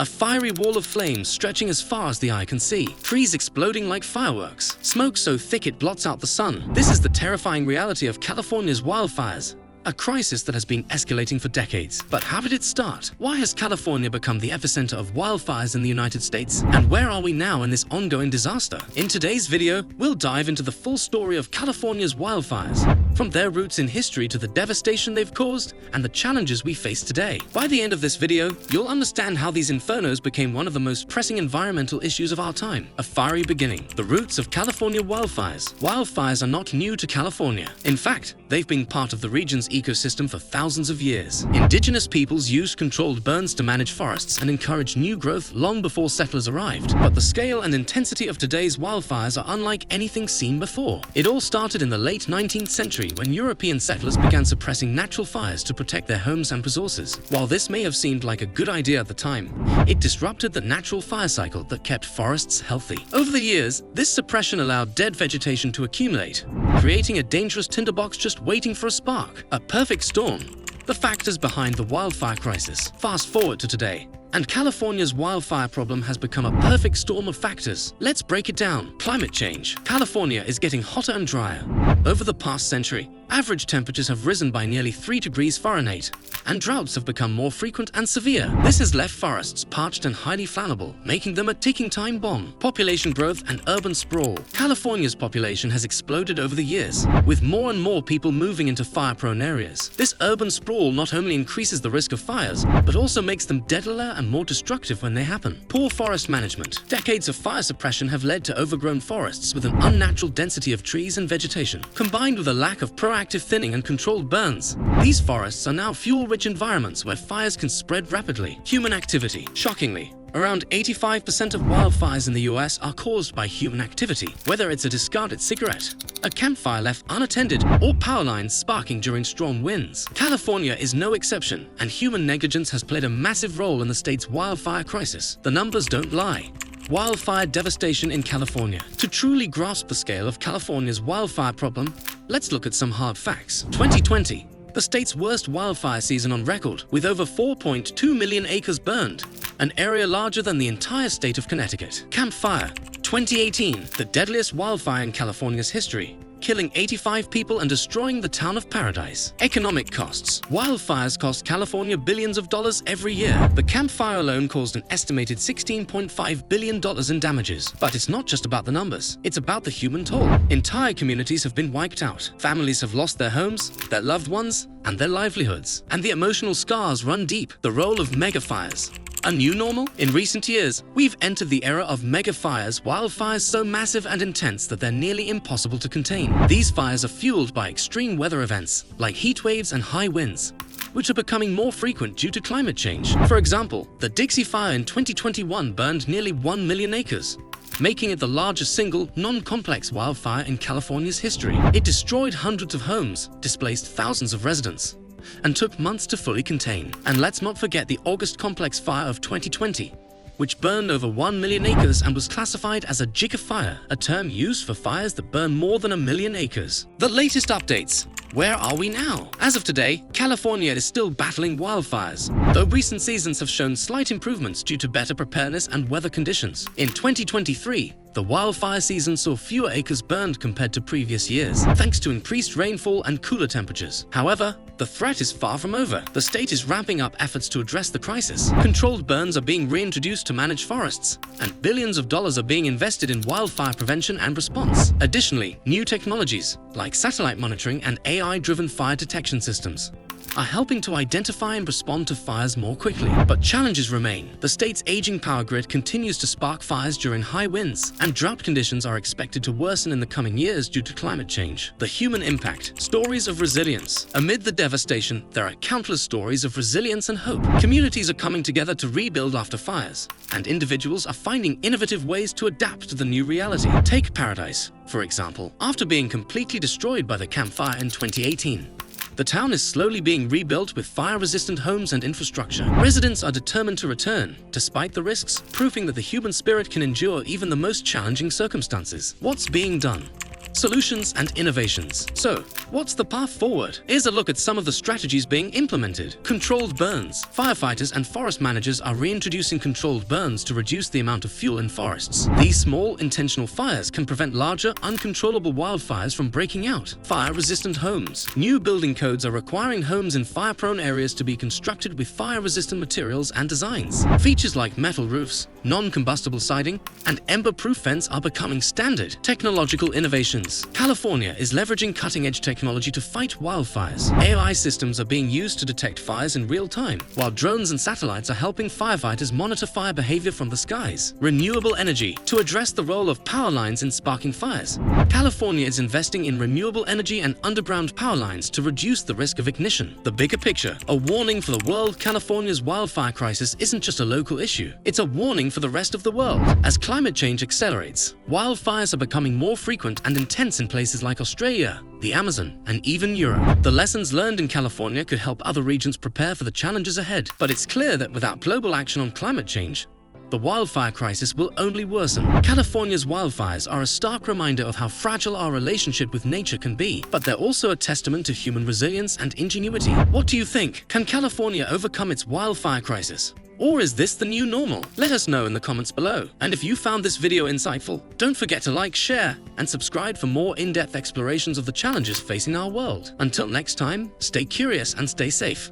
A fiery wall of flames stretching as far as the eye can see. Trees exploding like fireworks. Smoke so thick it blots out the sun. This is the terrifying reality of California's wildfires. A crisis that has been escalating for decades. But how did it start? Why has California become the epicenter of wildfires in the United States? And where are we now in this ongoing disaster? In today's video, we'll dive into the full story of California's wildfires, from their roots in history to the devastation they've caused and the challenges we face today. By the end of this video, you'll understand how these infernos became one of the most pressing environmental issues of our time. A fiery beginning. The roots of California wildfires. Wildfires are not new to California. In fact, they've been part of the region's ecosystem for thousands of years. Indigenous peoples used controlled burns to manage forests and encourage new growth long before settlers arrived. But the scale and intensity of today's wildfires are unlike anything seen before. It all started in the late 19th century when European settlers began suppressing natural fires to protect their homes and resources. While this may have seemed like a good idea at the time, it disrupted the natural fire cycle that kept forests healthy. Over the years, this suppression allowed dead vegetation to accumulate, creating a dangerous tinderbox just waiting for a spark. A perfect storm. The factors behind the wildfire crisis. Fast forward to today, and California's wildfire problem has become a perfect storm of factors. Let's break it down. Climate change. California is getting hotter and drier. Over the past century, average temperatures have risen by nearly 3 degrees Fahrenheit, and droughts have become more frequent and severe. This has left forests parched and highly flammable, making them a ticking time bomb. Population growth and urban sprawl. California's population has exploded over the years, with more and more people moving into fire-prone areas. This urban sprawl not only increases the risk of fires, but also makes them deadlier and more destructive when they happen. Poor forest management. Decades of fire suppression have led to overgrown forests with an unnatural density of trees and vegetation. Combined with a lack of proactive thinning and controlled burns, these forests are now fuel-rich environments where fires can spread rapidly. Human activity. Shockingly, around 85% of wildfires in the US are caused by human activity, whether it's a discarded cigarette, a campfire left unattended, or power lines sparking during strong winds. California is no exception, and human negligence has played a massive role in the state's wildfire crisis. The numbers don't lie. Wildfire devastation in California. To truly grasp the scale of California's wildfire problem, let's look at some hard facts. 2020. The state's worst wildfire season on record, with over 4.2 million acres burned, an area larger than the entire state of Connecticut. Camp Fire, 2018, the deadliest wildfire in California's history, killing 85 people and destroying the town of Paradise. Economic costs. Wildfires cost California billions of dollars every year. The Camp Fire alone caused an estimated $16.5 billion in damages. But it's not just about the numbers, it's about the human toll. Entire communities have been wiped out. Families have lost their homes, their loved ones, and their livelihoods. And the emotional scars run deep. The role of megafires. A new normal? In recent years, we've entered the era of megafires, wildfires so massive and intense that they're nearly impossible to contain. These fires are fueled by extreme weather events, like heat waves and high winds, which are becoming more frequent due to climate change. For example, the Dixie Fire in 2021 burned nearly 1 million acres, making it the largest single, non-complex wildfire in California's history. It destroyed hundreds of homes, displaced thousands of residents, and took months to fully contain. And let's not forget the August Complex Fire of 2020, which burned over 1 million acres and was classified as a gigafire, a term used for fires that burn more than 1 million acres. The latest updates. Where are we now? As of today, California is still battling wildfires, though recent seasons have shown slight improvements due to better preparedness and weather conditions. In 2023, the wildfire season saw fewer acres burned compared to previous years, thanks to increased rainfall and cooler temperatures. However, the threat is far from over. The state is ramping up efforts to address the crisis. Controlled burns are being reintroduced to manage forests, and billions of dollars are being invested in wildfire prevention and response. Additionally, new technologies, like satellite monitoring and AI-driven fire detection systems, are helping to identify and respond to fires more quickly. But challenges remain. The state's aging power grid continues to spark fires during high winds, and drought conditions are expected to worsen in the coming years due to climate change. The human impact. Stories of resilience. Amid the devastation, there are countless stories of resilience and hope. Communities are coming together to rebuild after fires, and individuals are finding innovative ways to adapt to the new reality. Take Paradise, for example. After being completely destroyed by the Camp Fire in 2018, the town is slowly being rebuilt with fire-resistant homes and infrastructure. Residents are determined to return, despite the risks, proving that the human spirit can endure even the most challenging circumstances. What's being done? solutions, and innovations. So, what's the path forward? Here's a look at some of the strategies being implemented. Controlled burns. Firefighters and forest managers are reintroducing controlled burns to reduce the amount of fuel in forests. These small, intentional fires can prevent larger, uncontrollable wildfires from breaking out. Fire-resistant homes. New building codes are requiring homes in fire-prone areas to be constructed with fire-resistant materials and designs. Features like metal roofs, non-combustible siding, and ember-proof fence are becoming standard. Technological innovations. California is leveraging cutting-edge technology to fight wildfires. AI systems are being used to detect fires in real time, while drones and satellites are helping firefighters monitor fire behavior from the skies. Renewable energy. To address the role of power lines in sparking fires, California is investing in renewable energy and underground power lines to reduce the risk of ignition. The bigger picture. A warning for the world. California's wildfire crisis isn't just a local issue. It's a warning for the rest of the world. As climate change accelerates, wildfires are becoming more frequent and intense in places like Australia, the Amazon, and even Europe. The lessons learned in California could help other regions prepare for the challenges ahead. But it's clear that without global action on climate change, the wildfire crisis will only worsen. California's wildfires are a stark reminder of how fragile our relationship with nature can be, but they're also a testament to human resilience and ingenuity. What do you think? Can California overcome its wildfire crisis? Or is this the new normal? Let us know in the comments below. And if you found this video insightful, don't forget to like, share, and subscribe for more in-depth explorations of the challenges facing our world. Until next time, stay curious and stay safe.